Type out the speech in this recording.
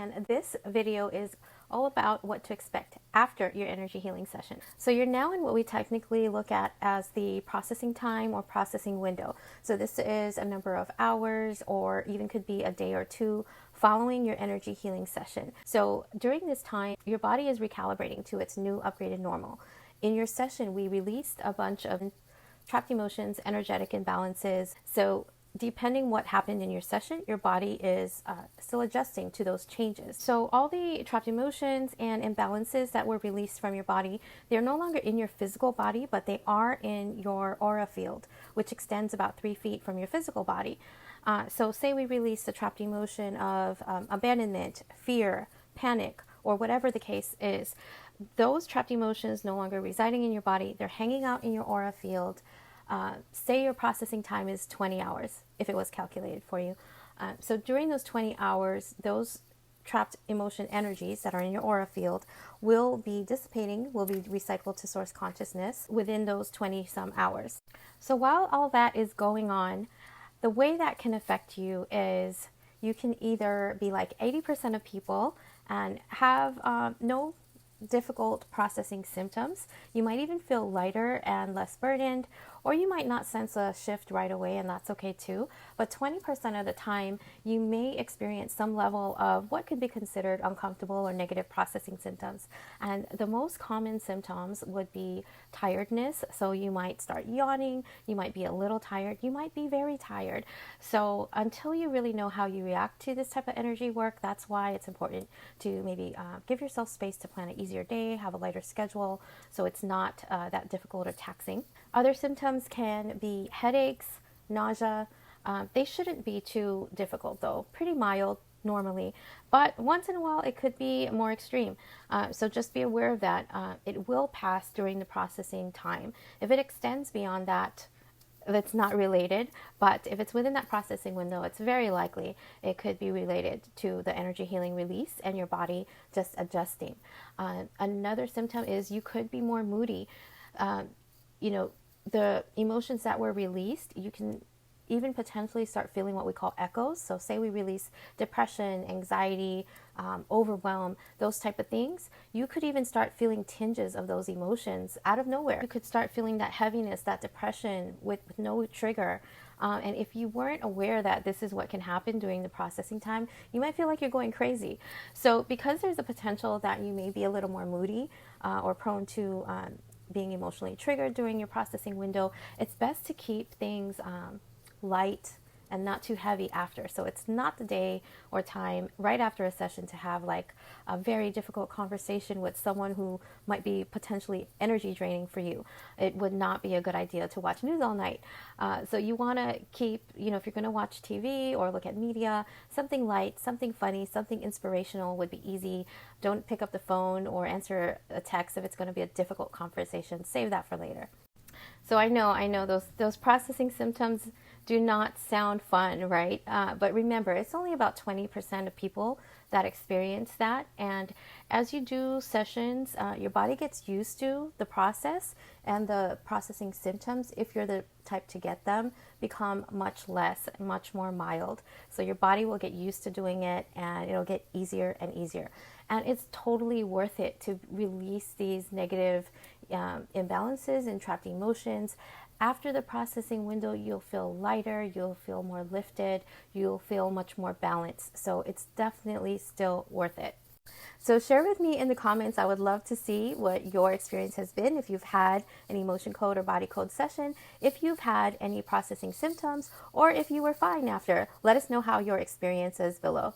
And this video is all about what to expect after your energy healing session. So you're now in what we technically look at as the processing time or processing window. So this is a number of hours or even could be a day or two following your energy healing session. So during this time, your body is recalibrating to its new upgraded normal. In your session, we released a bunch of trapped emotions, energetic imbalances. So depending what happened in your session, your body is still adjusting to those changes. So all the trapped emotions and imbalances that were released from your body, they're no longer in your physical body, but they are in your aura field, which extends about 3 feet from your physical body. So say we release the trapped emotion of abandonment, fear, panic, or whatever the case is. Those trapped emotions no longer residing in your body, they're hanging out in your aura field. Say your processing time is 20 hours, if it was calculated for you. So during those 20 hours, those trapped emotion energies that are in your aura field will be dissipating, will be recycled to source consciousness within those 20 some hours. So while all that is going on, the way that can affect you is you can either be like 80% of people and have no difficult processing symptoms. You might even feel lighter and less burdened, or you might not sense a shift right away, and that's okay too. But 20% of the time, you may experience some level of what could be considered uncomfortable or negative processing symptoms. And the most common symptoms would be tiredness. So you might start yawning, you might be a little tired, you might be very tired. So until you really know how you react to this type of energy work, that's why it's important to maybe give yourself space to plan an easier day, have a lighter schedule, so it's not that difficult or taxing. Other symptoms can be headaches, nausea. They shouldn't be too difficult though, pretty mild normally, but once in a while it could be more extreme. So just be aware of that. It will pass during the processing time. If it extends beyond that, that's not related, but if it's within that processing window, it's very likely it could be related to the energy healing release and your body just adjusting. Another symptom is you could be more moody. The emotions that were released, you can even potentially start feeling what we call echoes. So say we release depression, anxiety, overwhelm, those type of things. You could even start feeling tinges of those emotions out of nowhere. You could start feeling that heaviness, that depression with no trigger. And if you weren't aware that this is what can happen during the processing time, you might feel like you're going crazy. So because there's a potential that you may be a little more moody or prone to being emotionally triggered during your processing window, it's best to keep things light and not too heavy after. So it's not the day or time right after a session to have like a very difficult conversation with someone who might be potentially energy draining for you. It would not be a good idea to watch news all night. So you want to keep, if you're going to watch TV or look at media, something light, something funny, something inspirational would be easy. Don't pick up the phone or answer a text if it's going to be a difficult conversation. Save that for later. So I know those processing symptoms do not sound fun, right? But remember, it's only about 20% of people that experience that. And as you do sessions, your body gets used to the process, and the processing symptoms, if you're the type to get them, become much less, much more mild. So your body will get used to doing it, and it'll get easier and easier. And it's totally worth it to release these negative imbalances and trapped emotions. After the processing window, you'll feel lighter, you'll feel more lifted, you'll feel much more balanced. So it's definitely still worth it. So share with me in the comments. I would love to see what your experience has been, if you've had an emotion code or body code session, if you've had any processing symptoms, or if you were fine after. Let us know how your experience is below.